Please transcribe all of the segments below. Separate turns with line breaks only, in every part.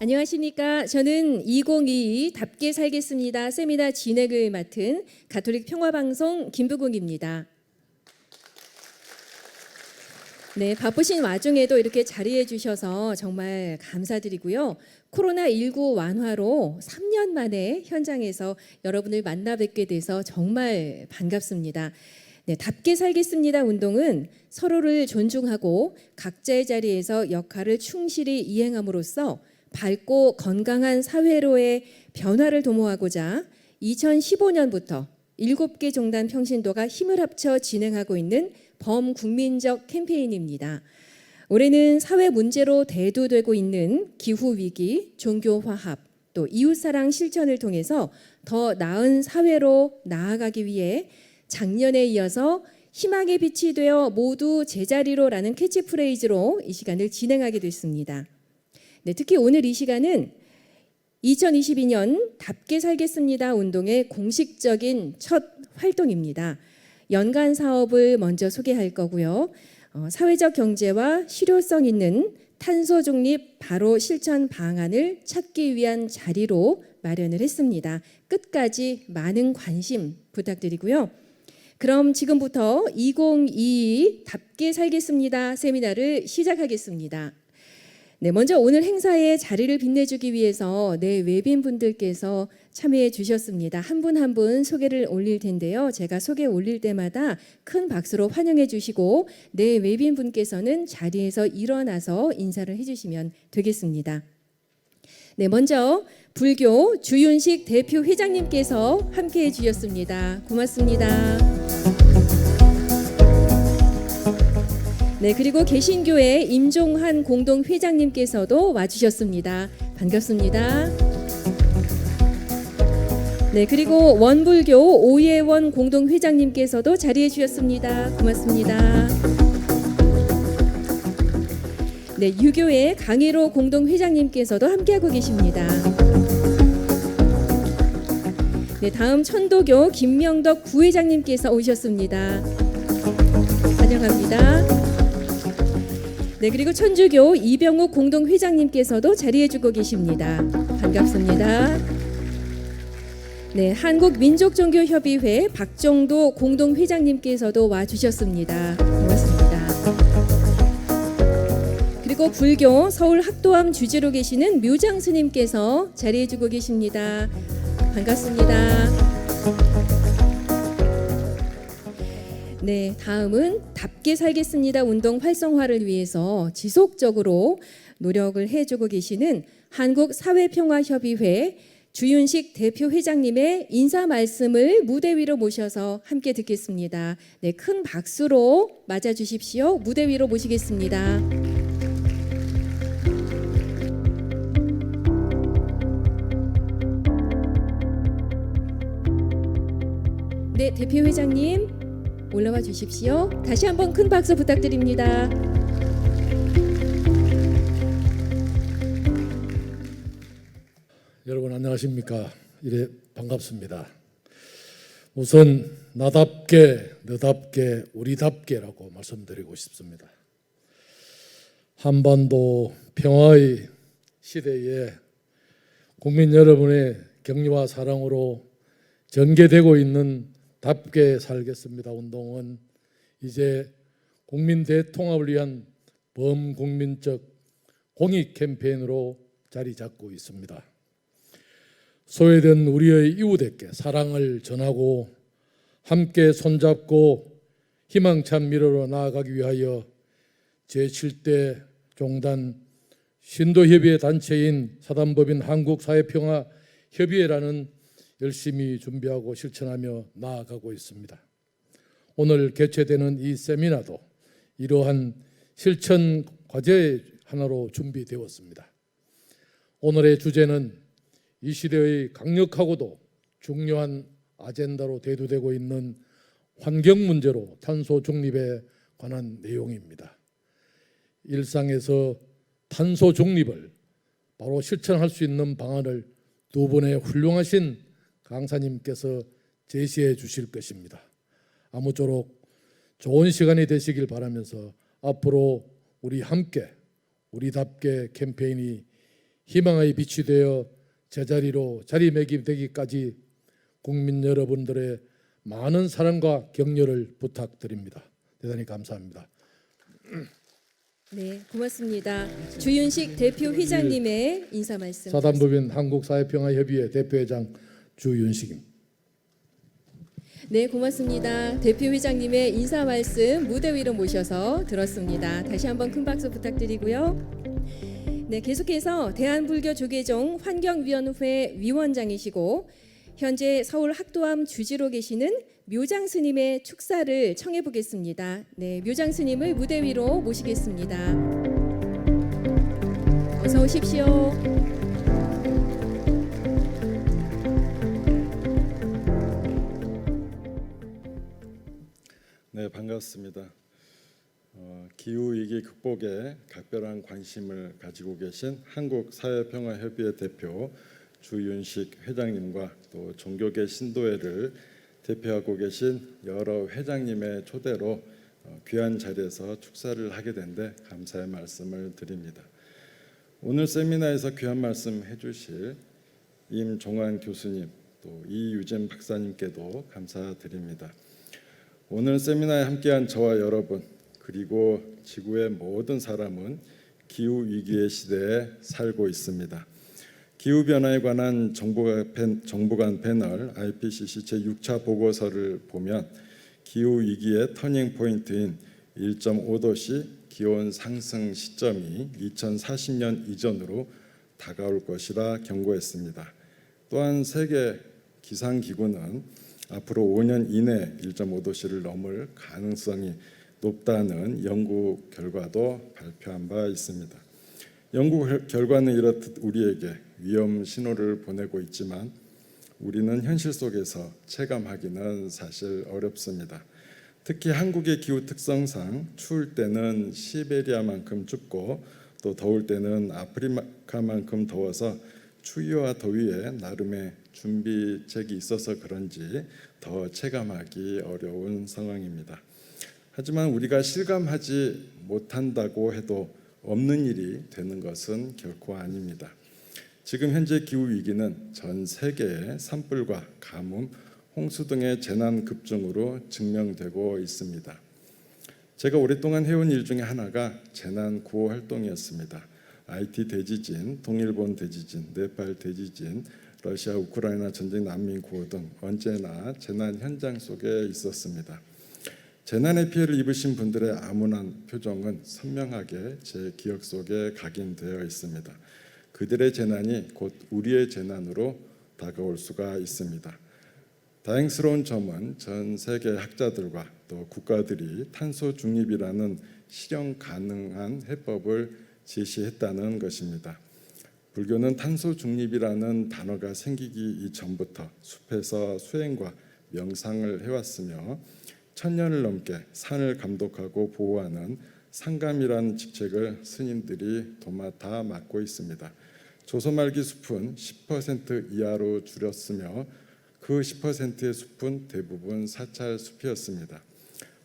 안녕하십니까. 저는 2022 답게 살겠습니다 세미나 진행을 맡은 가톨릭 평화방송 김부국입니다. 네, 바쁘신 와중에도 이렇게 자리해 주셔서 정말 감사드리고요. 코로나19 완화로 3년 만에 현장에서 여러분을 만나 뵙게 돼서 정말 반갑습니다. 네, 답게 살겠습니다 운동은 서로를 존중하고 각자의 자리에서 역할을 충실히 이행함으로써 밝고 건강한 사회로의 변화를 도모하고자 2015년부터 7개 종단 평신도가 힘을 합쳐 진행하고 있는 범국민적 캠페인입니다. 올해는 사회 문제로 대두되고 있는 기후위기, 종교화합, 또 이웃사랑 실천을 통해서 더 나은 사회로 나아가기 위해 작년에 이어서 희망의 빛이 되어 모두 제자리로라는 캐치프레이즈로 이 시간을 진행하게 됐습니다. 네, 특히 오늘 이 시간은 2022년 답게 살겠습니다 운동의 공식적인 첫 활동입니다. 연간 사업을 먼저 소개할 거고요. 사회적 경제와 실효성 있는 탄소 중립 바로 실천 방안을 찾기 위한 자리로 마련을 했습니다. 끝까지 많은 관심 부탁드리고요. 그럼 지금부터 2022 답게 살겠습니다 세미나를 시작하겠습니다. 네, 먼저 오늘 행사에 자리를 빛내주기 위해서 외빈분들께서 참여해 주셨습니다. 한 분 한 분 소개를 올릴 텐데요. 제가 소개 올릴 때마다 큰 박수로 환영해 주시고 외빈분께서는 자리에서 일어나서 인사를 해주시면 되겠습니다. 네, 먼저 불교 주윤식 대표 회장님께서 함께해 주셨습니다. 고맙습니다. 네, 그리고 개신교회 임종한 공동회장님께서도 와주셨습니다. 반갑습니다. 네, 그리고 원불교 오예원 공동회장님께서도 자리해 주셨습니다. 고맙습니다. 네, 유교회 강혜로 공동회장님께서도 함께하고 계십니다. 네, 다음 천도교 김명덕 부회장님께서 오셨습니다. 환영합니다. 네, 그리고 천주교 이병욱 공동회장님께서도 자리해주고 계십니다. 반갑습니다. 네, 한국민족종교협의회 박정도 공동회장님께서도 와주셨습니다. 고맙습니다. 그리고 불교 서울 학도암 주지로 계시는 묘장 스님께서 자리해주고 계십니다. 반갑습니다. 네, 다음은 답게 살겠습니다 운동 활성화를 위해서 지속적으로 노력을 해주고 계시는 한국사회평화협의회 주윤식 대표 회장님의 인사 말씀을 무대 위로 모셔서 함께 듣겠습니다. 네, 큰 박수로 맞아주십시오. 무대 위로 모시겠습니다. 네, 대표 회장님 올라와 주십시오. 다시 한번 큰 박수 부탁드립니다.
여러분 안녕하십니까? 이래 반갑습니다. 우선 나답게, 너답게, 우리답게라고 말씀드리고 싶습니다. 한반도 평화의 시대에 국민 여러분의 격려와 사랑으로 전개되고 있는 답게 살겠습니다 운동은 이제 국민 대통합을 위한 범국민적 공익 캠페인으로 자리 잡고 있습니다. 소외된 우리의 이웃에게 사랑을 전하고 함께 손잡고 희망찬 미래로 나아가기 위하여 제7대 종단 신도협의회 단체인 사단법인 한국사회평화협의회라는 열심히 준비하고 실천하며 나아가고 있습니다. 오늘 개최되는 이 세미나도 이러한 실천 과제의 하나로 준비되었습니다. 오늘의 주제는 이 시대의 강력하고도 중요한 아젠다로 대두되고 있는 환경 문제로 탄소 중립에 관한 내용입니다. 일상에서 탄소 중립을 바로 실천할 수 있는 방안을 두 분의 훌륭하신 강사님께서 제시해 주실 것입니다. 아무쪼록 좋은 시간이 되시길 바라면서 앞으로 우리 함께 우리답게 캠페인이 희망의 빛이 되어 제자리로 자리매김되기까지 국민 여러분들의 많은 사랑과 격려를 부탁드립니다. 대단히 감사합니다.
네, 고맙습니다. 주윤식 대표 회장님의 인사 말씀.
사단법인 한국사회평화협의회 대표회장 주윤식입니다.
네, 고맙습니다. 대표 회장님의 인사 말씀 무대 위로 모셔서 들었습니다. 다시 한번 큰 박수 부탁드리고요. 네, 계속해서 대한불교조계종 환경위원회 위원장이시고 현재 서울 학도암 주지로 계시는 묘장 스님의 축사를 청해 보겠습니다. 네, 묘장 스님을 무대 위로 모시겠습니다. 어서 오십시오.
네, 반갑습니다. 기후위기 극복에 각별한 관심을 가지고 계신 한국사회평화협의회 대표 주윤식 회장님과 또 종교계 신도회를 대표하고 계신 여러 회장님의 초대로 귀한 자리에서 축사를 하게 된 데 감사의 말씀을 드립니다. 오늘 세미나에서 귀한 말씀 해주실 임종환 교수님 또 이유진 박사님께도 감사드립니다. 오늘 세미나에 함께한 저와 여러분 그리고 지구의 모든 사람은 기후위기의 시대에 살고 있습니다. 기후변화에 관한 정보 간 패널 IPCC 제6차 보고서를 보면 기후위기의 터닝포인트인 1.5도씨 기온 상승 시점이 2040년 이전으로 다가올 것이라 경고했습니다. 또한 세계 기상기구는 앞으로 5년 이내 1.5도씨를 넘을 가능성이 높다는 연구 결과도 발표한 바 있습니다. 연구 결과는 이렇듯 우리에게 위험 신호를 보내고 있지만 우리는 현실 속에서 체감하기는 사실 어렵습니다. 특히 한국의 기후 특성상 추울 때는 시베리아만큼 춥고 또 더울 때는 아프리카만큼 더워서 추위와 더위에 나름의 준비책이 있어서 그런지 더 체감하기 어려운 상황입니다. 하지만 우리가 실감하지 못한다고 해도 없는 일이 되는 것은 결코 아닙니다. 지금 현재 기후위기는 전 세계의 산불과 가뭄, 홍수 등의 재난 급증으로 증명되고 있습니다. 제가 오랫동안 해온 일 중에 하나가 재난 구호 활동이었습니다. 하이티 대지진, 동일본 대지진, 네팔 대지진, 러시아 우크라이나 전쟁 난민 구호 등 언제나 재난 현장 속에 있었습니다. 재난의 피해를 입으신 분들의 암울한 표정은 선명하게 제 기억 속에 각인되어 있습니다. 그들의 재난이 곧 우리의 재난으로 다가올 수가 있습니다. 다행스러운 점은 전 세계 학자들과 또 국가들이 탄소 중립이라는 실현 가능한 해법을 제시했다는 것입니다. 불교는 탄소 중립이라는 단어가 생기기 이전부터 숲에서 수행과 명상을 해왔으며 1000년을 넘게 산을 감독하고 보호하는 상감이라는 직책을 스님들이 도맡아 맡고 있습니다. 조선 말기 숲은 10% 이하로 줄였으며 그 10%의 숲은 대부분 사찰 숲이었습니다.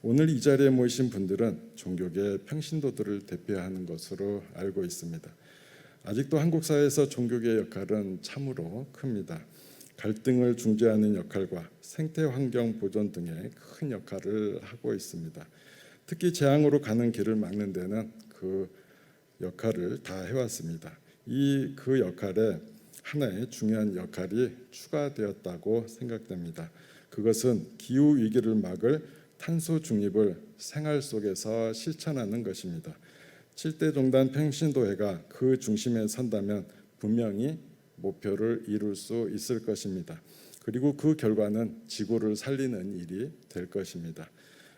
오늘 이 자리에 모이신 분들은 종교계 평신도들을 대표하는 것으로 알고 있습니다. 아직도 한국 사회에서 종교계의 역할은 참으로 큽니다. 갈등을 중재하는 역할과 생태 환경 보존 등의 큰 역할을 하고 있습니다. 특히 재앙으로 가는 길을 막는 데는 그 역할을 다 해왔습니다. 그 역할에 하나의 중요한 역할이 추가되었다고 생각됩니다. 그것은 기후 위기를 막을 탄소 중립을 생활 속에서 실천하는 것입니다. 7대 종단 평신도회가 그 중심에 선다면 분명히 목표를 이룰 수 있을 것입니다. 그리고 그 결과는 지구를 살리는 일이 될 것입니다.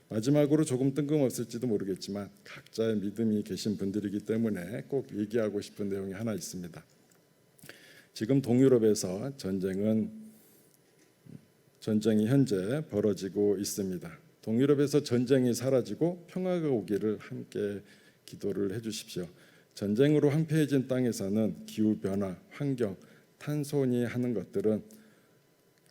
마지막으로 조금 뜬금없을지도 모르겠지만 각자의 믿음이 계신 분들이기 때문에 꼭 얘기하고 싶은 내용이 하나 있습니다. 지금 동유럽에서 전쟁이 현재 벌어지고 있습니다. 동유럽에서 전쟁이 사라지고 평화가 오기를 함께 기도를 해주십시오. 전쟁으로 황폐해진 땅에서는 기후변화, 환경, 탄소니 하는 것들은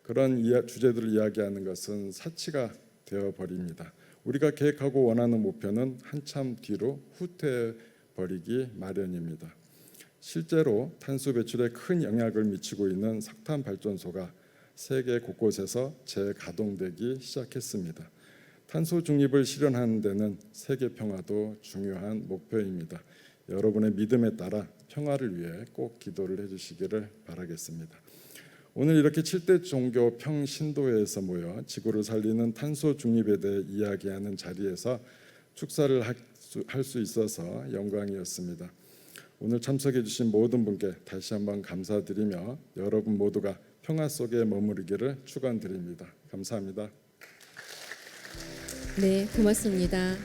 그런 주제들을 이야기하는 것은 사치가 되어버립니다. 우리가 계획하고 원하는 목표는 한참 뒤로 후퇴해버리기 마련입니다. 실제로 탄소 배출에 큰 영향을 미치고 있는 석탄 발전소가 세계 곳곳에서 재가동되기 시작했습니다. 탄소 중립을 실현하는 데는 세계 평화도 중요한 목표입니다. 여러분의 믿음에 따라 평화를 위해 꼭 기도를 해주시기를 바라겠습니다. 오늘 이렇게 7대 종교 평신도회에서 모여 지구를 살리는 탄소 중립에 대해 이야기하는 자리에서 축사를 할 수 있어서 영광이었습니다. 오늘 참석해 주신 모든 분께 다시 한번 감사드리며 여러분 모두가 평화 속에 머무르기를 축원드립니다. 감사합니다.
네, 고맙습니다.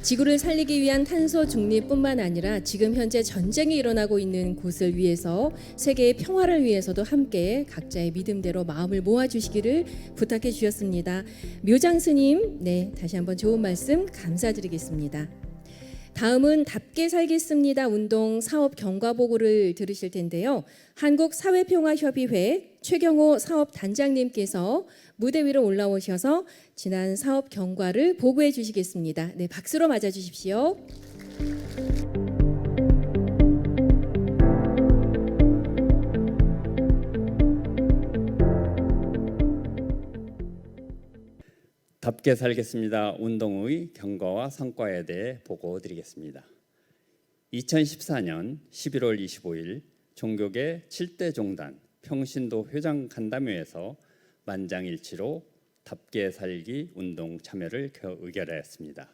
지구를 살리기 위한 탄소 중립뿐만 아니라 지금 현재 전쟁이 일어나고 있는 곳을 위해서 세계의 평화를 위해서도 함께 각자의 믿음대로 마음을 모아주시기를 부탁해 주셨습니다. 묘장 스님, 네, 다시 한번 좋은 말씀 감사드리겠습니다. 다음은 답게 살겠습니다 운동 사업 경과 보고를 들으실 텐데요. 한국사회평화협의회 최경호 사업단장님께서 무대 위로 올라오셔서 지난 사업 경과를 보고해 주시겠습니다. 네, 박수로 맞아 주십시오.
답게 살겠습니다 운동의 경과와 성과에 대해 보고드리겠습니다. 2014년 11월 25일 종교계 7대 종단 평신도 회장 간담회에서 만장일치로 답게 살기 운동 참여를 의결하였습니다.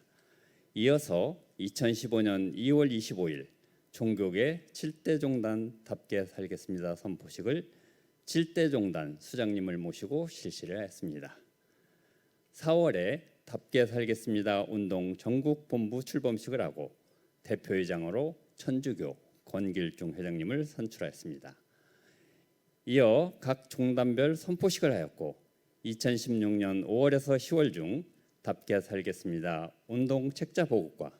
이어서 2015년 2월 25일 종교계 7대 종단 답게 살겠습니다 선포식을 7대 종단 수장님을 모시고 실시를 했습니다. 4월에 답게 살겠습니다 운동 전국 본부 출범식을 하고 대표회장으로 천주교 권길중 회장님을 선출하였습니다. 이어 각 종단별 선포식을 하였고 2016년 5월에서 10월 중 답게 살겠습니다 운동 책자 보급과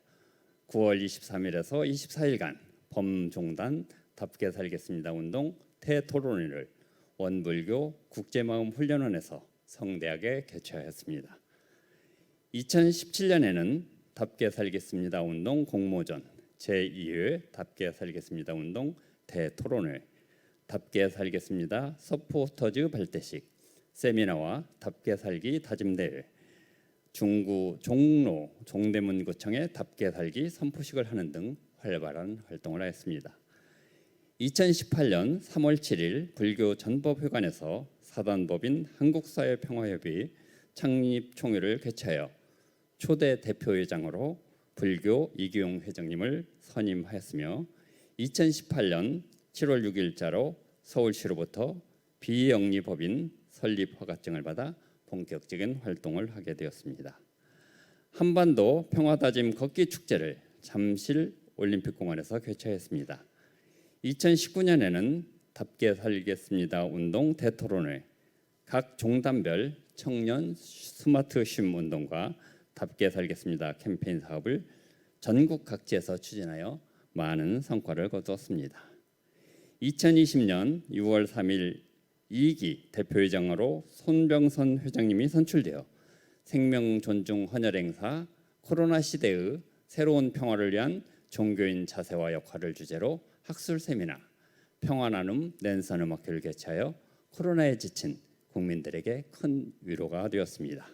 9월 23일에서 24일간 범종단 답게 살겠습니다 운동 대토론회를 원불교 국제마음 훈련원에서 성대하게 개최하였습니다. 2017년에는 답게 살겠습니다 운동 공모전 제2회 답게 살겠습니다 운동 대토론회 답게 살겠습니다 서포터즈 발대식 세미나와 답게 살기 다짐대회 중구 종로 종대문구청의 답게 살기 선포식을 하는 등 활발한 활동을 하였습니다. 2018년 3월 7일 불교 전법회관에서 사단법인 한국사회평화협의 창립총회를 개최하여 초대 대표회장으로 불교 이규용 회장님을 선임하였으며 2018년 7월 6일자로 서울시로부터 비영리법인 설립 허가증을 받아 본격적인 활동을 하게 되었습니다. 한반도 평화다짐 걷기 축제를 잠실 올림픽공원에서 개최했습니다. 2019년에는 답게 살겠습니다 운동 대토론회, 각 종단별 청년 스마트 쉼 운동과 답게 살겠습니다 캠페인 사업을 전국 각지에서 추진하여 많은 성과를 거두었습니다. 2020년 6월 3일 2기 대표회장으로 손병선 회장님이 선출되어 생명 존중 헌혈 행사 코로나 시대의 새로운 평화를 위한 종교인 자세와 역할을 주제로 학술 세미나 평화 나눔 랜선 음악회를 개최하여 코로나에 지친 국민들에게 큰 위로가 되었습니다.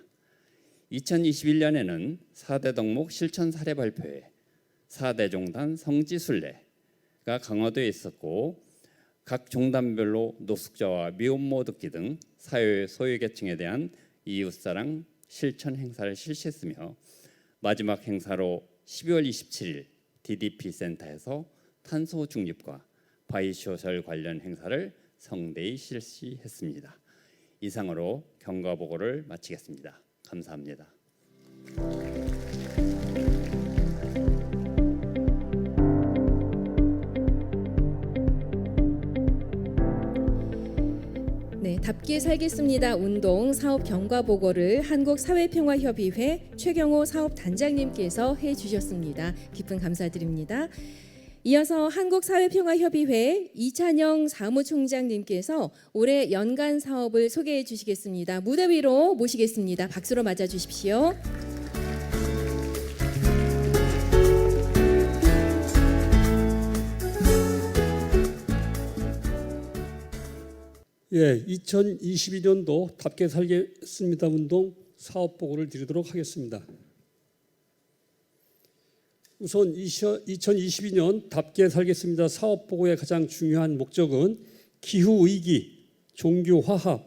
2021년에는 4대 덕목 실천 사례 발표회 4대 종단 성지 순례가 강화되어 있었고 각 종단별로 노숙자와 미혼모 돕기 등 사회 소외계층에 대한 이웃사랑 실천 행사를 실시했으며 마지막 행사로 12월 27일 DDP 센터에서 탄소 중립과 바이오소셜 관련 행사를 성대히 실시했습니다. 이상으로 경과 보고를 마치겠습니다. 감사합니다.
네, 답게 살겠습니다 운동 사업 경과 보고를 한국사회평화협의회 최경호 사업단장님께서 해주셨습니다. 깊은 감사드립니다. 이어서 한국사회평화협의회 이찬영 사무총장님께서 올해 연간 사업을 소개해 주시겠습니다. 무대 위로 모시겠습니다. 박수로 맞아 주십시오.
예, 2022년도 답게 살겠습니다 운동 사업 보고를 드리도록 하겠습니다. 우선 2022년 답게 살겠습니다 사업 보고의 가장 중요한 목적은 기후 위기, 종교 화합,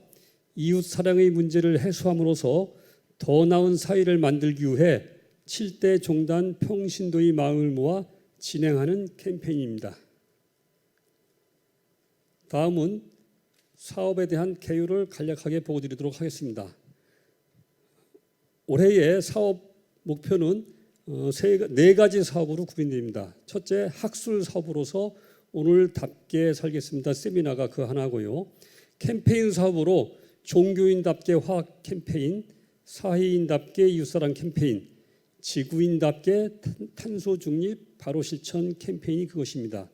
이웃 사랑의 문제를 해소함으로써 더 나은 사회를 만들기 위해 7대 종단 평신도의 마음을 모아 진행하는 캠페인입니다. 다음은 사업에 대한 개요를 간략하게 보고드리도록 하겠습니다. 올해의 사업 목표는 네 가지 사업으로 구분됩니다. 첫째, 학술 사업으로서 오늘 답게 살겠습니다 세미나가 그 하나고요. 캠페인 사업으로 종교인답게 화학 캠페인, 사회인답게 이웃사랑 캠페인, 지구인답게 탄소 중립 바로 실천 캠페인이 그것입니다.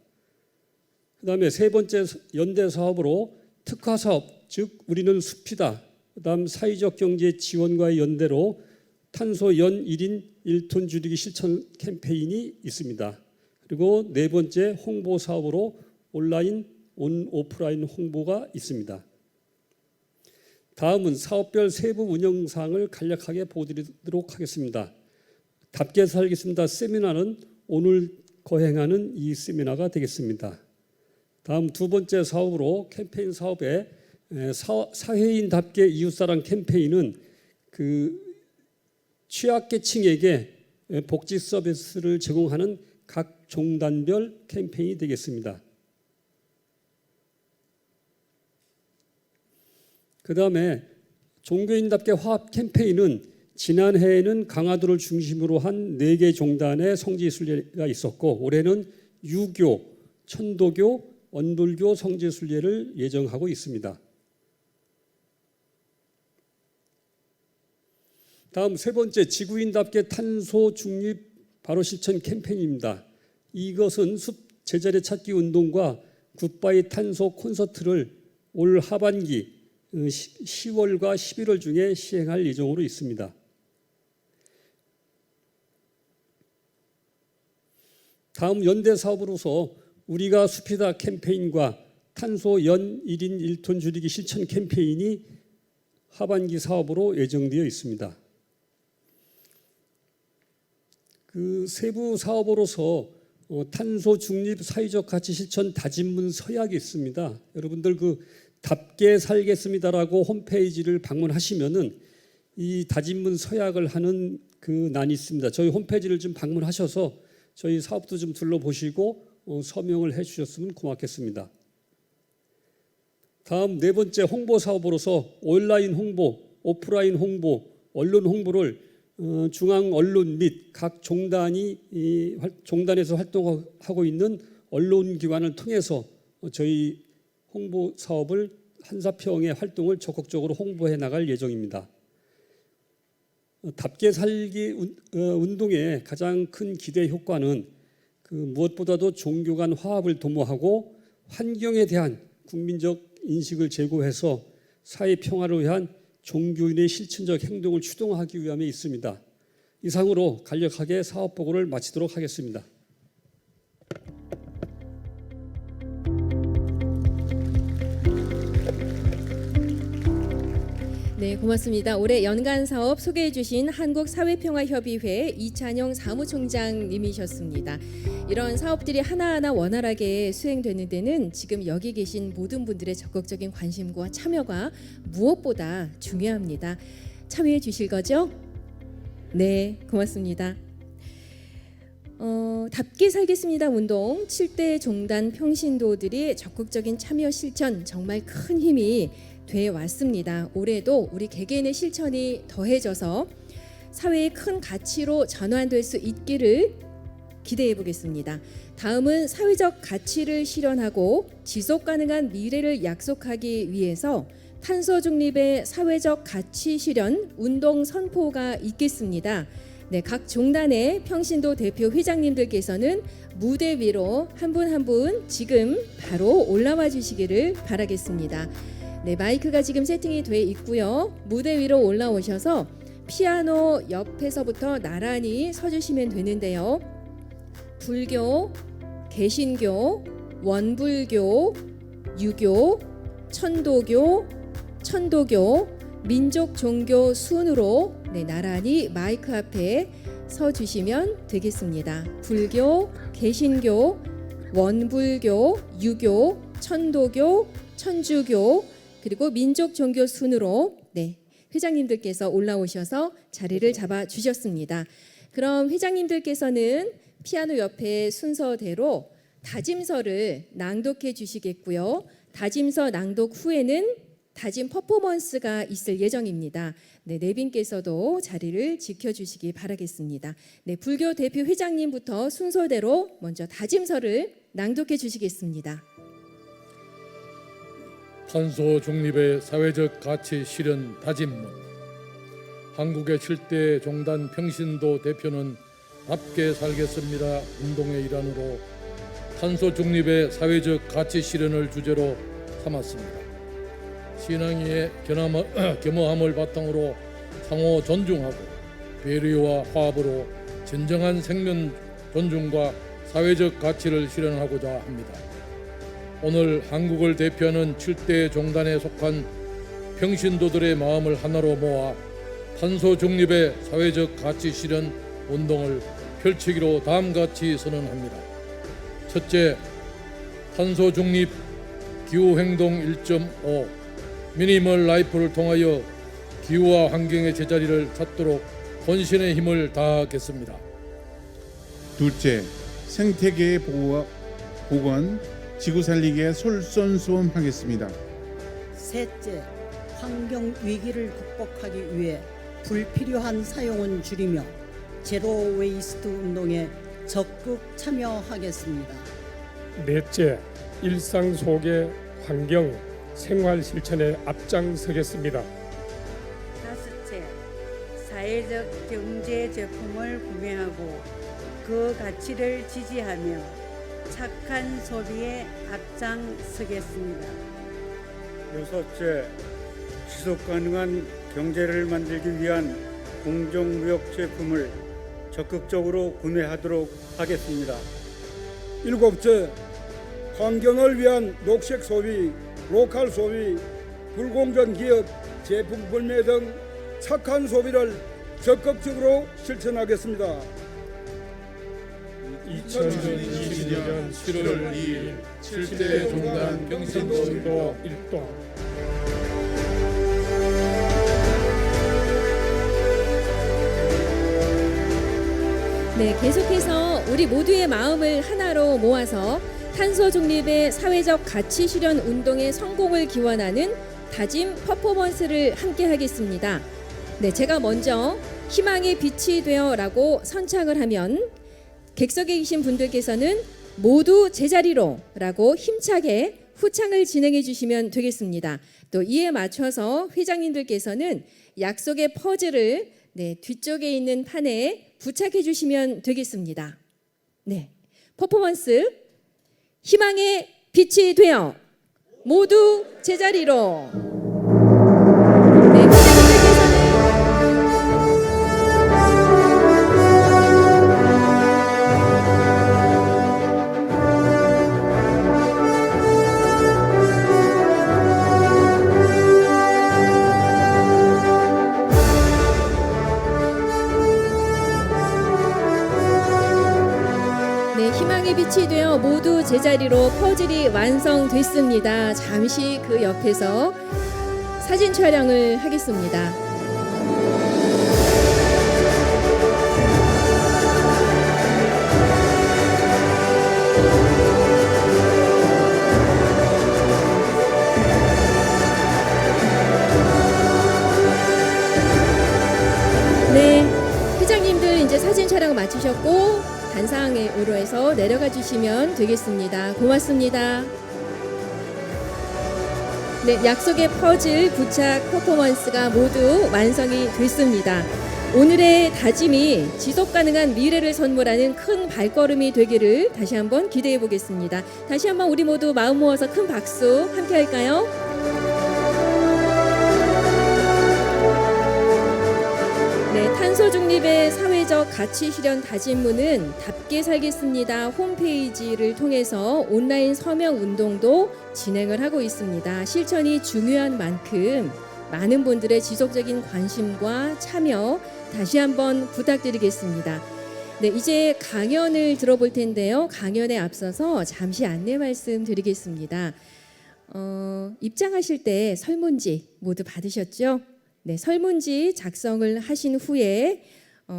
그다음에 세 번째 연대 사업으로 특화 사업, 즉 우리는 숲이다. 그다음 사회적 경제 지원과의 연대로 탄소 연 1인 1톤 줄이기 실천 캠페인이 있습니다. 그리고 네 번째 홍보 사업으로 온라인, 오프라인 홍보가 있습니다. 다음은 사업별 세부 운영 사항을 간략하게 보여드리도록 하겠습니다. 답게 살겠습니다 세미나는 오늘 거행하는 이 세미나가 되겠습니다. 다음 두 번째 사업으로 캠페인 사업에 사회인답게 이웃사랑 캠페인은 그 취약계층에게 복지 서비스를 제공하는 각 종단별 캠페인이 되겠습니다. 그 다음에 종교인답게 화합 캠페인은 지난해에는 강화도를 중심으로 한 4개 종단의 성지순례가 있었고 올해는 유교, 천도교, 원불교 성지순례를 예정하고 있습니다. 다음 세 번째 지구인답게 탄소 중립 바로 실천 캠페인입니다. 이것은 숲 제자리 찾기 운동과 굿바이 탄소 콘서트를 올 하반기 10월과 11월 중에 시행할 예정으로 있습니다. 다음 연대 사업으로서 우리가 숲이다 캠페인과 탄소 연 1인 1톤 줄이기 실천 캠페인이 하반기 사업으로 예정되어 있습니다. 그 세부 사업으로서 탄소 중립 사회적 가치 실천 다짐문 서약이 있습니다. 여러분들 그 답게 살겠습니다라고 홈페이지를 방문하시면은 이 다짐문 서약을 하는 그 난이 있습니다. 저희 홈페이지를 좀 방문하셔서 저희 사업도 좀 둘러보시고 서명을 해주셨으면 고맙겠습니다. 다음 네 번째 홍보 사업으로서 온라인 홍보, 오프라인 홍보, 언론 홍보를 중앙 언론 및 각 종단에서 활동하고 있는 언론기관을 통해서 저희 홍보 사업을 한사평의 활동을 적극적으로 홍보해 나갈 예정입니다. 답게 살기 운동의 가장 큰 기대 효과는 그 무엇보다도 종교 간 화합을 도모하고 환경에 대한 국민적 인식을 제고해서 사회 평화를 위한 종교인의 실천적 행동을 추동하기 위함에 있습니다. 이상으로 간략하게 사업 보고를 마치도록 하겠습니다.
네, 고맙습니다. 올해 연간 사업 소개해 주신 한국사회평화협의회 이찬영 사무총장님이셨습니다. 이런 사업들이 하나하나 원활하게 수행되는 데는 지금 여기 계신 모든 분들의 적극적인 관심과 참여가 무엇보다 중요합니다. 참여해 주실 거죠? 네, 고맙습니다. 답게 살겠습니다 운동 7대 종단 평신도들이 적극적인 참여 실천 정말 큰 힘이 돼 왔습니다. 올해도 우리 개개인의 실천이 더해져서 사회의 큰 가치로 전환될 수 있기를 기대해 보겠습니다. 다음은 사회적 가치를 실현하고 지속 가능한 미래를 약속하기 위해서 탄소 중립의 사회적 가치 실현 운동 선포가 있겠습니다. 네, 각 종단의 평신도 대표 회장님들께서는 무대 위로 한 분 한 분 지금 바로 올라와 주시기를 바라겠습니다. 네, 마이크가 지금 세팅이 돼 있고요. 무대 위로 올라오셔서 피아노 옆에서부터 나란히 서주시면 되는데요. 불교, 개신교, 원불교, 유교, 천도교, 민족 종교 순으로 나란히 마이크 앞에 서 주시면 되겠습니다. 불교, 개신교, 원불교, 유교, 천도교, 천주교 그리고 민족 종교 순으로 회장님들께서 올라오셔서 자리를 잡아 주셨습니다. 그럼 회장님들께서는 피아노 옆에 순서대로 다짐서를 낭독해 주시겠고요. 다짐서 낭독 후에는 다짐 퍼포먼스가 있을 예정입니다. 내빈께서도 자리를 지켜주시기 바라겠습니다. 불교 대표 회장님부터 순서대로 먼저 다짐서를 낭독해 주시겠습니다.
탄소 중립의 사회적 가치 실현 다짐문. 한국의 7대 종단 평신도 대표는 답게 살겠습니다 운동의 일환으로 탄소 중립의 사회적 가치 실현을 주제로 삼았습니다. 신앙의 겸허함을 바탕으로 상호 존중하고 배려와 화합으로 진정한 생명 존중과 사회적 가치를 실현하고자 합니다. 오늘 한국을 대표하는 7대 종단에 속한 평신도들의 마음을 하나로 모아 탄소 중립의 사회적 가치 실현 운동을 펼치기로 다음같이 선언합니다. 첫째, 탄소 중립 기후행동 1.5 미니멀 라이프를 통하여 기후와 환경의 제자리를 찾도록 혼신의 힘을 다하겠습니다.
둘째, 생태계의 보호와 복원, 지구 살리기에 솔선수범하겠습니다.
셋째, 환경 위기를 극복하기 위해 불필요한 사용은 줄이며 제로 웨이스트 운동에 적극 참여하겠습니다.
넷째, 일상 속의 환경, 생활 실천에 앞장서겠습니다.
다섯째, 사회적 경제 제품을 구매하고 그 가치를 지지하며 착한 소비에 앞장서겠습니다.
여섯째, 지속 가능한 경제를 만들기 위한 공정무역 제품을 적극적으로 구매하도록 하겠습니다.
일곱째, 환경을 위한 녹색 소비, 로컬 소비, 불공정 기업 제품 불매 등 착한 소비를 적극적으로 실천하겠습니다.
2022년 7월 2일 7대 종단 평신도 일동.
계속해서 우리 모두의 마음을 하나로 모아서 탄소 중립의 사회적 가치 실현 운동의 성공을 기원하는 다짐 퍼포먼스를 함께 하겠습니다. 제가 먼저 희망의 빛이 되어라고 선창을 하면 객석에 계신 분들께서는 모두 제자리로 라고 힘차게 후창을 진행해 주시면 되겠습니다. 또 이에 맞춰서 회장님들께서는 약속의 퍼즐을 뒤쪽에 있는 판에 부착해 주시면 되겠습니다. 퍼포먼스 희망의 빛이 되어 모두 제자리로. 회장님들께서는 희망의 빛이 되어 모두 제자리로 퍼즐이 완성됐습니다. 잠시 그 옆에서 사진 촬영을 하겠습니다. 회장님들 이제 사진 촬영 마치셨고 단상으로 해서 내려가 주시면 되겠습니다. 고맙습니다. 약속의 퍼즐 부착 퍼포먼스가 모두 완성이 됐습니다. 오늘의 다짐이 지속 가능한 미래를 선물하는 큰 발걸음이 되기를 다시 한번 기대해 보겠습니다. 다시 한번 우리 모두 마음 모아서 큰 박수 함께 할까요? 탄소 중립의 사회적 가치 실현 다짐문은 답게 살겠습니다 홈페이지를 통해서 온라인 서명 운동도 진행을 하고 있습니다. 실천이 중요한 만큼 많은 분들의 지속적인 관심과 참여 다시 한번 부탁드리겠습니다. 네, 이제 강연을 들어볼 텐데요. 강연에 앞서서 잠시 안내 말씀드리겠습니다. 입장하실 때 설문지 모두 받으셨죠? 네, 설문지 작성을 하신 후에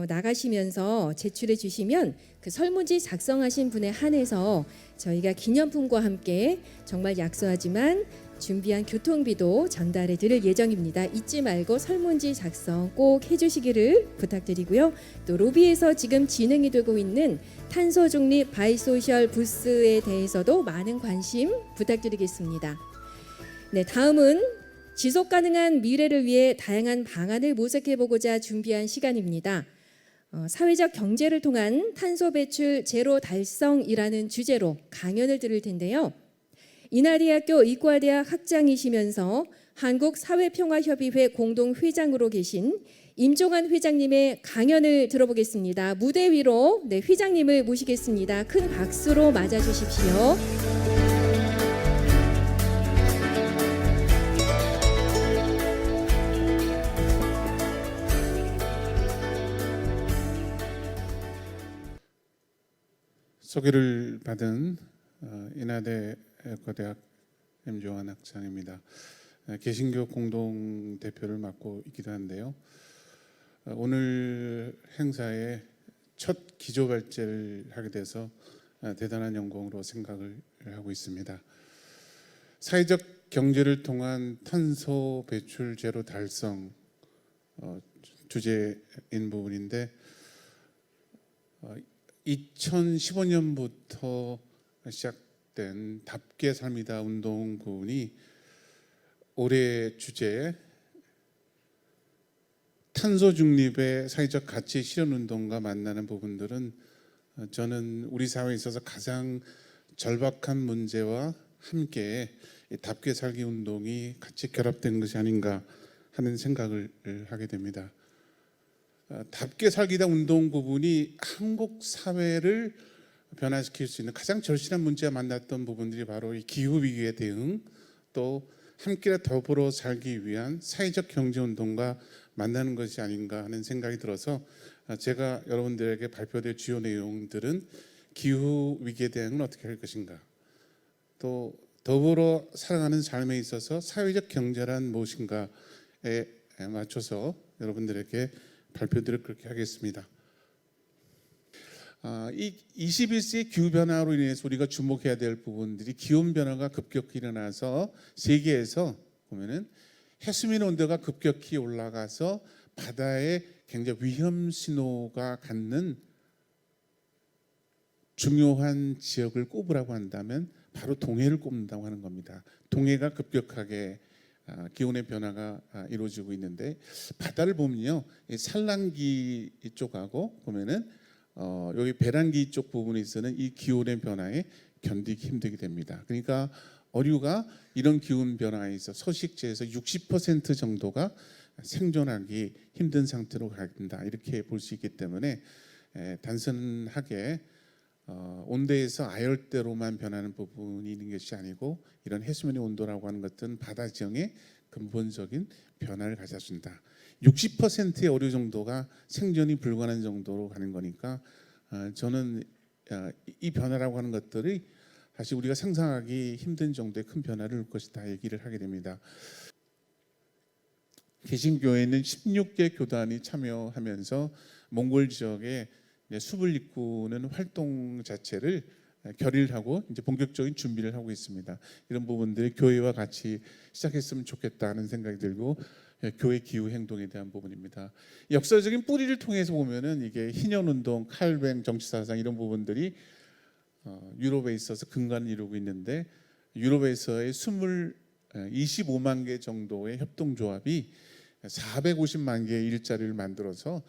나가시면서 제출해 주시면 그 설문지 작성하신 분에 한해서 저희가 기념품과 함께 정말 약소하지만 준비한 교통비도 전달해 드릴 예정입니다. 잊지 말고 설문지 작성 꼭 해주시기를 부탁드리고요. 또 로비에서 지금 진행이 되고 있는 탄소 중립 바이소셜 부스에 대해서도 많은 관심 부탁드리겠습니다. 네, 다음은 지속 가능한 미래를 위해 다양한 방안을 모색해 보고자 준비한 시간입니다. 사회적 경제를 통한 탄소 배출 제로 달성이라는 주제로 강연을 들을 텐데요. 인하대학교 의과대학 학장이시면서 한국사회평화협의회 공동회장으로 계신 임종환 회장님의 강연을 들어보겠습니다. 무대 위로 회장님을 모시겠습니다. 큰 박수로 맞아주십시오.
소개를 받은 인하대 의과대학 임종환 학장입니다. 개신교 공동 대표를 맡고 있기도 한데요. 오늘 행사에 첫 기조 발제를 하게 돼서 대단한 영광으로 생각을 하고 있습니다. 사회적 경제를 통한 탄소 배출 제로 달성 주제인 부분인데 2015년부터 시작된 답게 삶이다 운동군이 올해 주제 탄소 중립의 사회적 가치 실현 운동과 만나는 부분들은 저는 우리 사회에 있어서 가장 절박한 문제와 함께 답게 살기 운동이 같이 결합된 것이 아닌가 하는 생각을 하게 됩니다. 답게 살기다 운동 부분이 한국 사회를 변화시킬 수 있는 가장 절실한 문제와 만났던 부분들이 바로 이 기후 위기에 대응, 또 함께 더불어 살기 위한 사회적 경제 운동과 만나는 것이 아닌가 하는 생각이 들어서 제가 여러분들에게 발표될 주요 내용들은 기후 위기에 대응은 어떻게 할 것인가, 또 더불어 살아가는 삶에 있어서 사회적 경제란 무엇인가에 맞춰서 여러분들에게 발표들을 그렇게 하겠습니다. 이 21세기 기후 변화로 인해서 우리가 주목해야 될 부분들이 기온 변화가 급격히 일어나서 세계에서 보면은 해수면 온도가 급격히 올라가서 바다에 굉장히 위험 신호가 갖는 중요한 지역을 꼽으라고 한다면 바로 동해를 꼽는다고 하는 겁니다. 동해가 급격하게 기온의 변화가 이루어지고 있는데 바다를 보면요, 산란기 쪽하고 보면은 여기 배란기 쪽 부분에 있어서는 이 기온의 변화에 견디기 힘들게 됩니다. 그러니까 어류가 이런 기온 변화에 있어 서식지에서 60% 정도가 생존하기 힘든 상태로 간다, 이렇게 볼 수 있기 때문에 단순하게 온대에서 아열대로만 변하는 부분이 있는 것이 아니고 이런 해수면의 온도라고 하는 것은 바다 지형의 근본적인 변화를 가져준다. 60%의 어류 정도가 생존이 불가능한 정도로 가는 거니까 저는 이 변화라고 하는 것들이 사실 우리가 상상하기 힘든 정도의 큰 변화를 올 것이다 얘기를 하게 됩니다. 개신교회는 16개 교단이 참여하면서 몽골 지역에 숲을 이꾸는 활동 자체를 결의하고 이제 본격적인 준비를 하고 있습니다. 이런 부분들이 교회와 같이 시작했으면 좋겠다는 생각이 들고 교회 기후 행동에 대한 부분입니다. 역사적인 뿌리를 통해서 보면은 이게 희년 운동, 칼뱅 정치 사상 이런 부분들이 유럽에 있어서 근간을 이루고 있는데 유럽에서의 25만 개 정도의 협동조합이 450만 개의 일자리를 만들어서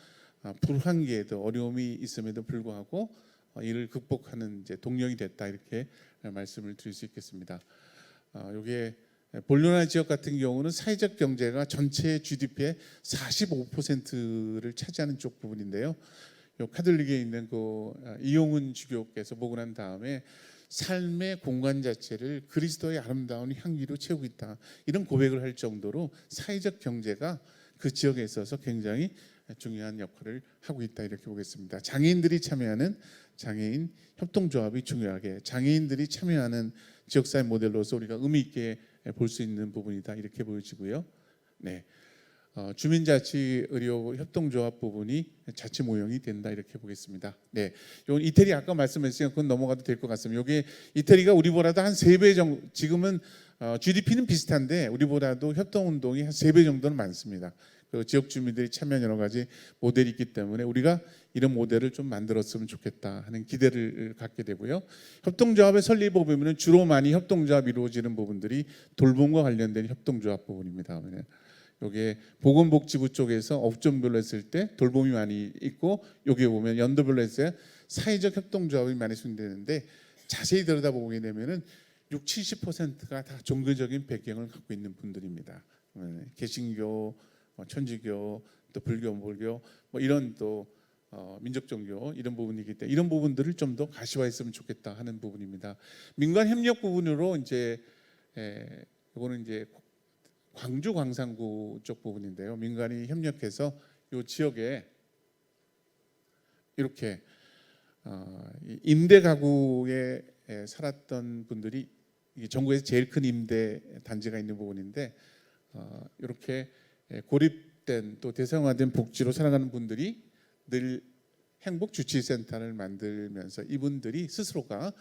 불황기에도 어려움이 있음에도 불구하고 이를 극복하는 이제 동력이 됐다, 이렇게 말씀을 드릴 수 있겠습니다. 여기에 볼로나 지역 같은 경우는 사회적 경제가 전체 GDP의 45%를 차지하는 쪽 부분인데요. 요 카톨릭에 있는 그 이용훈 주교께서 보고 난 다음에 삶의 공간 자체를 그리스도의 아름다운 향기로 채우고 있다, 이런 고백을 할 정도로 사회적 경제가 그 지역에 있어서 굉장히 중요한 역할을 하고 있다, 이렇게 보겠습니다. 장애인들이 참여하는 장애인 협동조합이 중요하게, 장애인들이 참여하는 지역사회 모델로서 우리가 의미 있게 볼 수 있는 부분이다, 이렇게 보여지고요. 네, 주민자치의료협동조합 부분이 자치 모형이 된다, 이렇게 보겠습니다. 네, 요 이태리 아까 말씀했으니까 그건 넘어가도 될 것 같습니다. 여기 이태리가 우리보다도 한 3배 정도, 지금은 GDP는 비슷한데 우리보다도 협동운동이 한 3배 정도는 많습니다. 그 지역 주민들이 참여한 여러 가지 모델이 있기 때문에 우리가 이런 모델을 좀 만들었으면 좋겠다 하는 기대를 갖게 되고요. 협동조합의 설립 보면은 주로 많이 협동조합 이루어지는 부분들이 돌봄과 관련된 협동조합 부분입니다. 여기에 보건복지부 쪽에서 업종별로 했을 때 돌봄이 많이 있고, 여기에 보면 연도별로 했을 때 사회적 협동조합이 많이 수행되는데, 자세히 들여다보게 되면은 60-70%가 다 종교적인 배경을 갖고 있는 분들입니다. 개신교, 천주교, 또 불교, 몰교, 뭐 이런 또 민족 종교, 이런 부분이기 때문에 이런 부분들을 좀 더 가시화했으면 좋겠다 하는 부분입니다. 민간 협력 부분으로 이제 이거는 이제 광주 광산구 쪽 부분인데요. 민간이 협력해서 이 지역에 이렇게 임대 가구에 살았던 분들이, 이게 전국에서 제일 큰 임대 단지가 있는 부분인데, 이렇게 고립된 또 대상화된 복지로 살아가는 분들이 늘 행복주치센터를 만들면서 이분들이 스스로가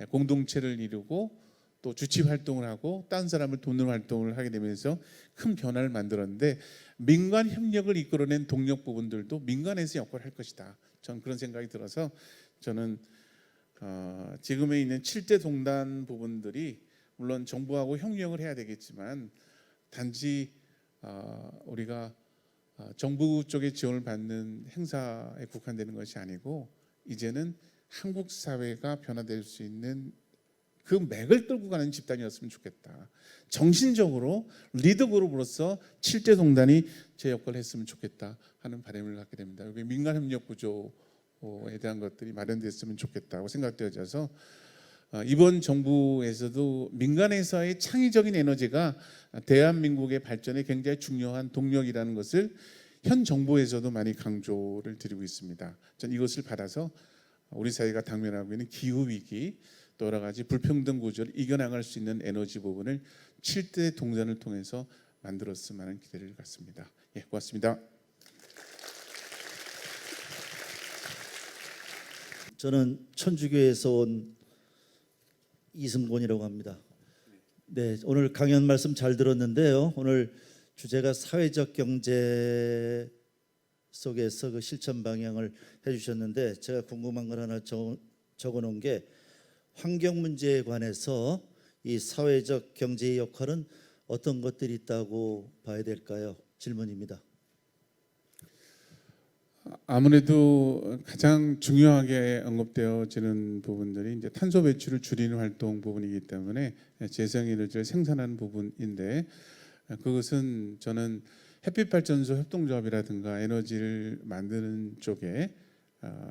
공동체를 이루고 또 주치 활동을 하고 딴 사람을 돕는 활동을 하게 되면서 큰 변화를 만들었는데, 민간 협력을 이끌어낸 동력 부분들도 민간에서 역할을 할 것이다, 저는 그런 생각이 들어서 저는 지금에 있는 7대 동단 부분들이 물론 정부하고 협력을 해야 되겠지만, 단지 우리가 정부 쪽의 지원을 받는 행사에 국한되는 것이 아니고, 이제는 한국 사회가 변화될 수 있는 그 맥을 끌고 가는 집단이었으면 좋겠다. 정신적으로 리더 그룹으로서 7대 동단이 제 역할을 했으면 좋겠다 하는 바람을 갖게 됩니다. 여기 민간 협력 구조에 대한 것들이 마련됐으면 좋겠다고 생각되어져서, 이번 정부에서도 민간에서의 창의적인 에너지가 대한민국의 발전에 굉장히 중요한 동력이라는 것을 현 정부에서도 많이 강조를 드리고 있습니다. 전 이것을 받아서 우리 사회가 당면하고 있는 기후 위기, 또 여러 가지 불평등 구조를 이겨나갈 수 있는 에너지 부분을 7대 동단을 통해서 만들었으면 하는 기대를 갖습니다. 예, 고맙습니다.
저는 천주교에서 온 이승곤이라고 합니다. 네, 오늘 강연 말씀 잘 들었는데요. 오늘 주제가 사회적 경제 속에서 그 실천 방향을 해주셨는데, 제가 궁금한 걸 하나 적어놓은 게, 환경 문제에 관해서 이 사회적 경제의 역할은 어떤 것들이 있다고 봐야 될까요? 질문입니다.
아무래도 가장 중요하게 언급되어지는 부분들이 이제 탄소 배출을 줄이는 활동 부분이기 때문에 재생에너지를 생산하는 부분인데, 그것은 저는 햇빛 발전소 협동조합이라든가 에너지를 만드는 쪽에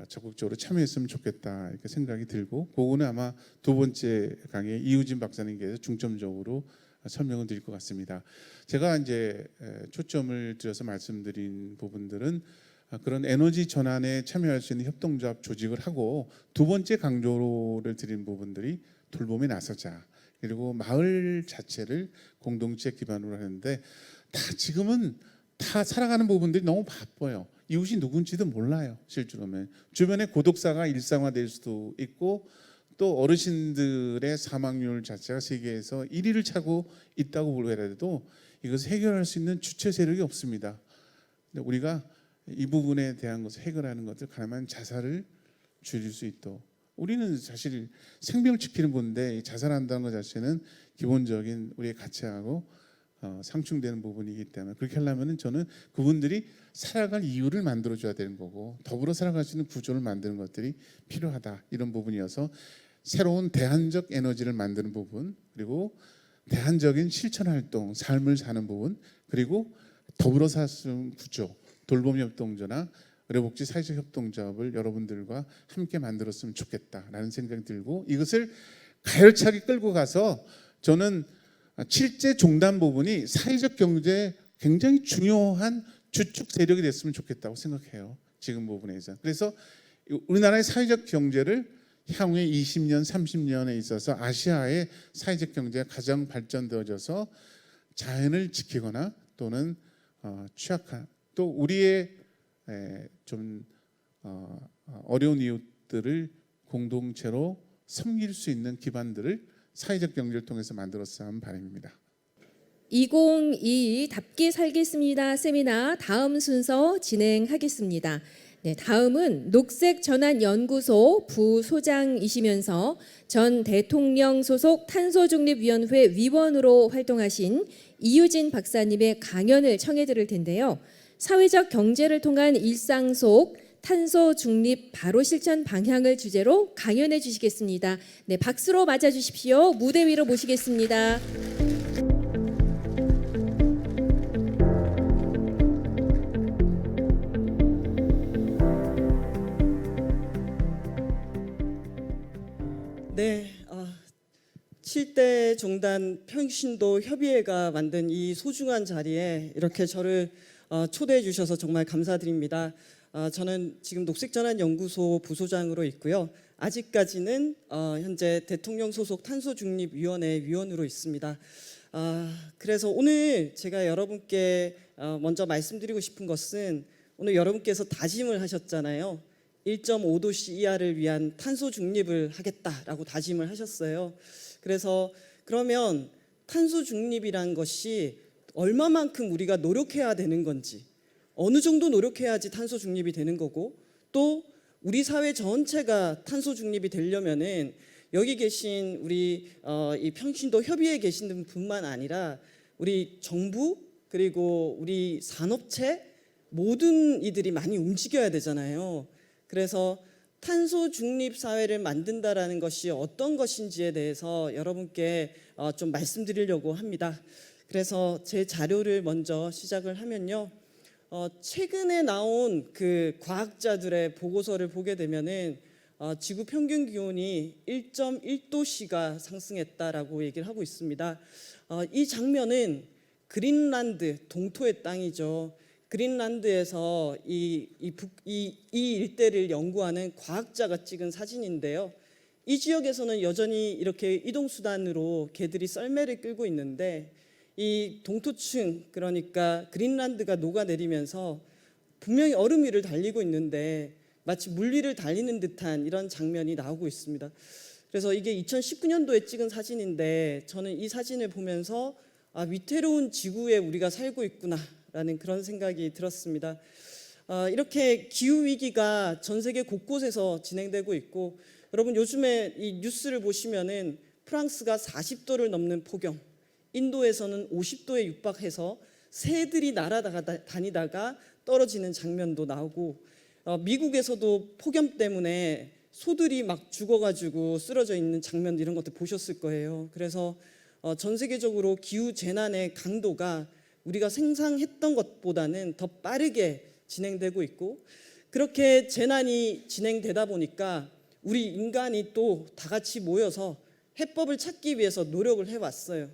적극적으로 참여했으면 좋겠다, 이렇게 생각이 들고, 그거는 아마 두 번째 강의 이우진 박사님께서 중점적으로 설명을 드릴 것 같습니다. 제가 이제 초점을 들여서 말씀드린 부분들은 그런 에너지 전환에 참여할 수 있는 협동조합 조직을 하고, 두 번째 강조를 드린 부분들이 돌봄에 나서자, 그리고 마을 자체를 공동체 기반으로 하는데, 지금은 다 살아가는 부분들이 너무 바빠요. 이웃이 누군지도 몰라요. 실제로는 주변에 고독사가 일상화될 수도 있고, 또 어르신들의 사망률 자체가 세계에서 1위를 차고 있다고 보더라도 이것을 해결할 수 있는 주체 세력이 없습니다. 근데 우리가 이 부분에 대한 것을 해결하는 것들, 가능한 자살을 줄일 수 있도록, 우리는 사실 생명을 지키는 건데 자살한다는 것 자체는 기본적인 우리의 가치하고 상충되는 부분이기 때문에, 그렇게 하려면 저는 그분들이 살아갈 이유를 만들어줘야 되는 거고, 더불어 살아갈 수 있는 구조를 만드는 것들이 필요하다, 이런 부분이어서 새로운 대안적 에너지를 만드는 부분, 그리고 대안적인 실천 활동, 삶을 사는 부분, 그리고 더불어 사는 구조, 돌봄협동조나 의료복지 사회적 협동조합을 여러분들과 함께 만들었으면 좋겠다라는 생각이 들고, 이것을 가열차게 끌고 가서 저는 칠제 종단 부분이 사회적 경제에 굉장히 중요한 주축 세력이 됐으면 좋겠다고 생각해요. 지금 부분에서. 그래서 우리나라의 사회적 경제를 향후에 20년, 30년에 있어서 아시아의 사회적 경제가 가장 발전되어져서 자연을 지키거나 또는 취약한, 또 우리의 좀 어려운 이웃들을 공동체로 섬길 수 있는 기반들을 사회적 경제를 통해서 만들었어야 하는 바람입니다.
2022 답게 살겠습니다 세미나 다음 순서 진행하겠습니다. 네, 다음은 녹색전환연구소 부소장이시면서 전 대통령 소속 탄소중립위원회 위원으로 활동하신 이유진 박사님의 강연을 청해 들을 텐데요. 사회적 경제를 통한 일상 속 탄소 중립 바로 실천 방향을 주제로 강연해 주시겠습니다. 네, 박수로 맞아 주십시오. 무대 위로 모시겠습니다.
네, 7대 종단 평신도 협의회가 만든 이 소중한 자리에 이렇게 저를 초대해 주셔서 정말 감사드립니다. 저는 지금 녹색전환연구소 부소장으로 있고요. 아직까지는 현재 대통령 소속 탄소중립위원회 위원으로 있습니다. 그래서 오늘 제가 여러분께 먼저 말씀드리고 싶은 것은, 오늘 여러분께서 다짐을 하셨잖아요. 1.5도씨 이하를 위한 탄소 중립을 하겠다라고 다짐을 하셨어요. 그래서 그러면 탄소 중립이란 것이 얼마만큼 우리가 노력해야 되는 건지, 어느 정도 노력해야지 탄소 중립이 되는 거고, 또 우리 사회 전체가 탄소 중립이 되려면은 여기 계신 우리 이 평신도 협의회에 계신 분만 아니라 우리 정부, 그리고 우리 산업체, 모든 이들이 많이 움직여야 되잖아요. 그래서 탄소 중립 사회를 만든다라는 것이 어떤 것인지에 대해서 여러분께 좀 말씀드리려고 합니다. 그래서 제 자료를 먼저 시작을 하면요. 최근에 나온 그 과학자들의 보고서를 보게 되면은 지구 평균 기온이 1.1도씨가 상승했다라고 얘기를 하고 있습니다. 이 장면은 그린란드, 동토의 땅이죠. 그린란드에서 이 일대를 연구하는 과학자가 찍은 사진인데요. 이 지역에서는 여전히 이렇게 이동수단으로 개들이 썰매를 끌고 있는데, 이 동토층, 그러니까 그린란드가 녹아내리면서 분명히 얼음 위를 달리고 있는데 마치 물 위를 달리는 듯한 이런 장면이 나오고 있습니다. 그래서 이게 2019년도에 찍은 사진인데, 저는 이 사진을 보면서 위태로운 지구에 우리가 살고 있구나 라는 그런 생각이 들었습니다. 이렇게 기후위기가 전 세계 곳곳에서 진행되고 있고, 여러분 요즘에 이 뉴스를 보시면은 프랑스가 40도를 넘는 폭염, 인도에서는 50도에 육박해서 새들이 날아다니다가 떨어지는 장면도 나오고, 미국에서도 폭염 때문에 소들이 막 죽어가지고 쓰러져 있는 장면, 이런 것들 보셨을 거예요. 그래서 전 세계적으로 기후 재난의 강도가 우리가 상상했던 것보다는 더 빠르게 진행되고 있고, 그렇게 재난이 진행되다 보니까 우리 인간이 또 다 같이 모여서 해법을 찾기 위해서 노력을 해왔어요.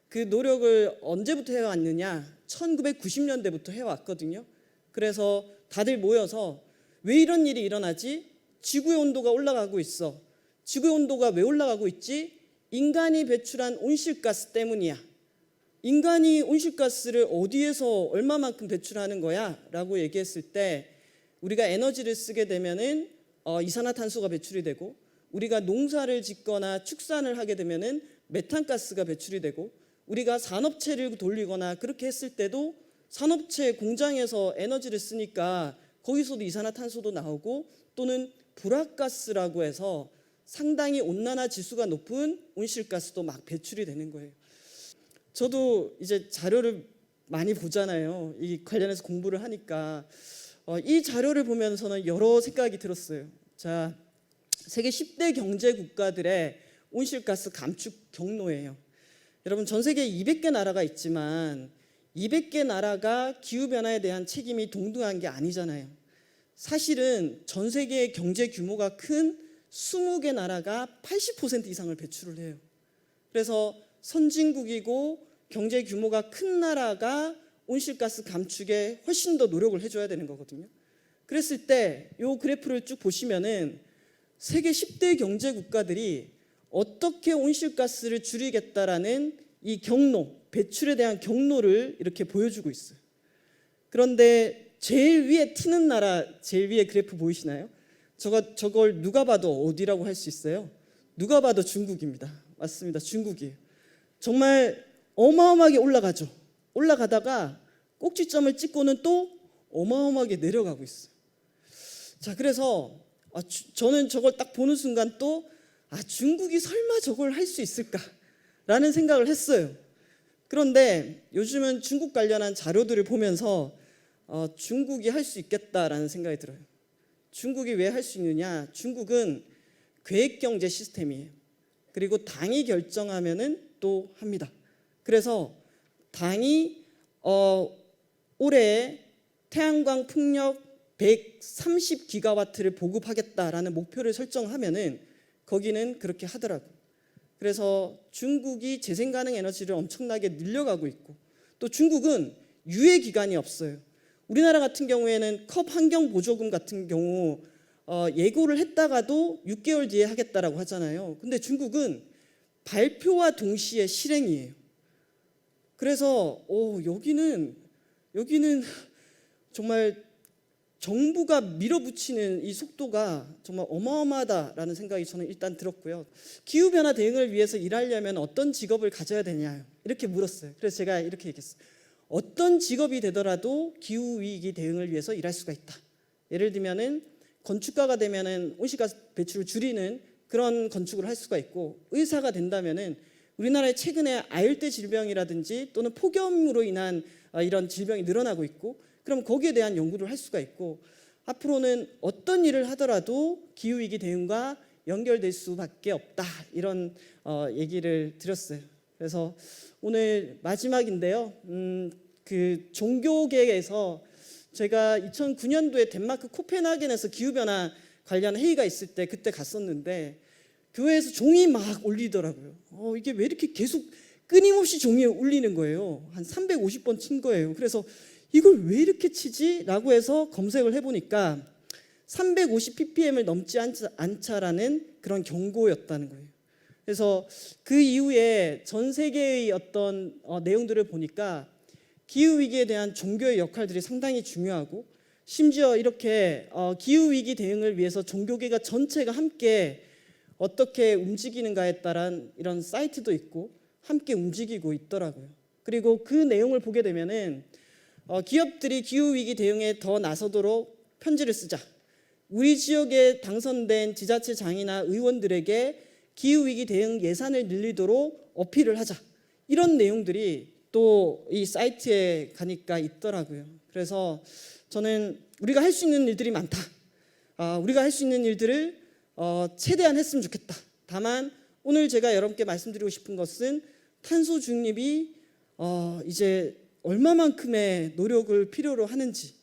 그 노력을 언제부터 해왔느냐? 1990년대부터 해왔거든요. 그래서 다들 모여서 왜 이런 일이 일어나지? 지구의 온도가 올라가고 있어. 지구의 온도가 왜 올라가고 있지? 인간이 배출한 온실가스 때문이야. 인간이 온실가스를 어디에서 얼마만큼 배출하는 거야? 라고 얘기했을 때, 우리가 에너지를 쓰게 되면은 이산화탄소가 배출이 되고, 우리가 농사를 짓거나 축산을 하게 되면은 메탄가스가 배출이 되고, 우리가 산업체를 돌리거나 그렇게 했을 때도 산업체 공장에서 에너지를 쓰니까 거기서도 이산화탄소도 나오고, 또는 불화가스라고 해서 상당히 온난화 지수가 높은 온실가스도 막 배출이 되는 거예요. 저도 이제 자료를 많이 보잖아요. 이 관련해서 공부를 하니까 이 자료를 보면서는 여러 생각이 들었어요. 자, 세계 10대 경제 국가들의 온실가스 감축 경로예요. 여러분 전 세계에 200개 나라가 있지만 200개 나라가 기후변화에 대한 책임이 동등한 게 아니잖아요. 사실은 전 세계의 경제 규모가 큰 20개 나라가 80% 이상을 배출을 해요. 그래서 선진국이고 경제 규모가 큰 나라가 온실가스 감축에 훨씬 더 노력을 해줘야 되는 거거든요. 그랬을 때 이 그래프를 쭉 보시면은 세계 10대 경제 국가들이 어떻게 온실가스를 줄이겠다라는 이 경로, 배출에 대한 경로를 이렇게 보여주고 있어요. 그런데 제일 위에 튀는 나라, 제일 위에 그래프 보이시나요? 저걸 누가 봐도 어디라고 할 수 있어요? 누가 봐도 중국입니다. 맞습니다. 중국이에요. 정말 어마어마하게 올라가죠. 올라가다가 꼭지점을 찍고는 또 어마어마하게 내려가고 있어요. 자, 그래서 저는 저걸 딱 보는 순간 또 중국이 설마 저걸 할 수 있을까라는 생각을 했어요. 그런데 요즘은 중국 관련한 자료들을 보면서 중국이 할 수 있겠다라는 생각이 들어요. 중국이 왜 할 수 있느냐? 중국은 계획경제 시스템이에요. 그리고 당이 결정하면은 또 합니다. 그래서 당이 올해 태양광 풍력 130기가와트를 보급하겠다라는 목표를 설정하면은 거기는 그렇게 하더라고요. 그래서 중국이 재생 가능 에너지를 엄청나게 늘려가고 있고, 또 중국은 유예 기간이 없어요. 우리나라 같은 경우에는 컵 환경 보조금 같은 경우 예고를 했다가도 6개월 뒤에 하겠다라고 하잖아요. 근데 중국은 발표와 동시에 실행이에요. 그래서 여기는 정말 정부가 밀어붙이는 이 속도가 정말 어마어마하다라는 생각이 저는 일단 들었고요. 기후변화 대응을 위해서 일하려면 어떤 직업을 가져야 되냐 이렇게 물었어요. 그래서 제가 이렇게 얘기했어요. 어떤 직업이 되더라도 기후위기 대응을 위해서 일할 수가 있다. 예를 들면은 건축가가 되면은 온실가스 배출을 줄이는 그런 건축을 할 수가 있고, 의사가 된다면은 우리나라에 최근에 아열대 질병이라든지 또는 폭염으로 인한 이런 질병이 늘어나고 있고, 그럼 거기에 대한 연구를 할 수가 있고, 앞으로는 어떤 일을 하더라도 기후위기 대응과 연결될 수밖에 없다, 이런 얘기를 드렸어요. 그래서 오늘 마지막인데요. 그 종교계에서 제가 2009년도에 덴마크 코펜하겐에서 기후변화 관련 회의가 있을 때 그때 갔었는데 교회에서 종이 막 울리더라고요. 이게 왜 이렇게 계속 끊임없이 종이 울리는 거예요. 한 350번 친 거예요. 그래서 이걸 왜 이렇게 치지? 라고 해서 검색을 해보니까 350 ppm을 넘지 않자라는 그런 경고였다는 거예요. 그래서 그 이후에 전 세계의 어떤 내용들을 보니까 기후위기에 대한 종교의 역할들이 상당히 중요하고, 심지어 이렇게 기후위기 대응을 위해서 종교계가 전체가 함께 어떻게 움직이는가에 따른 이런 사이트도 있고 함께 움직이고 있더라고요. 그리고 그 내용을 보게 되면은 기업들이 기후위기 대응에 더 나서도록 편지를 쓰자, 우리 지역에 당선된 지자체장이나 의원들에게 기후위기 대응 예산을 늘리도록 어필을 하자, 이런 내용들이 또 이 사이트에 가니까 있더라고요. 그래서 저는 우리가 할 수 있는 일들이 많다. 우리가 할 수 있는 일들을 최대한 했으면 좋겠다. 다만 오늘 제가 여러분께 말씀드리고 싶은 것은 탄소 중립이 이제 얼마만큼의 노력을 필요로 하는지,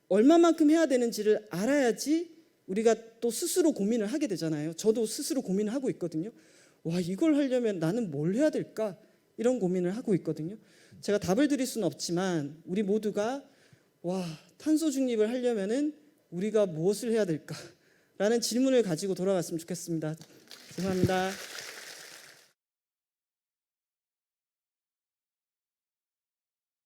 얼마만큼 해야 되는지를 알아야지 우리가 또 스스로 고민을 하게 되잖아요. 저도 스스로 고민을 하고 있거든요. 이걸 하려면 나는 뭘 해야 될까? 이런 고민을 하고 있거든요. 제가 답을 드릴 수는 없지만 우리 모두가 탄소 중립을 하려면은 우리가 무엇을 해야 될까? 라는 질문을 가지고 돌아갔으면 좋겠습니다. 죄송합니다.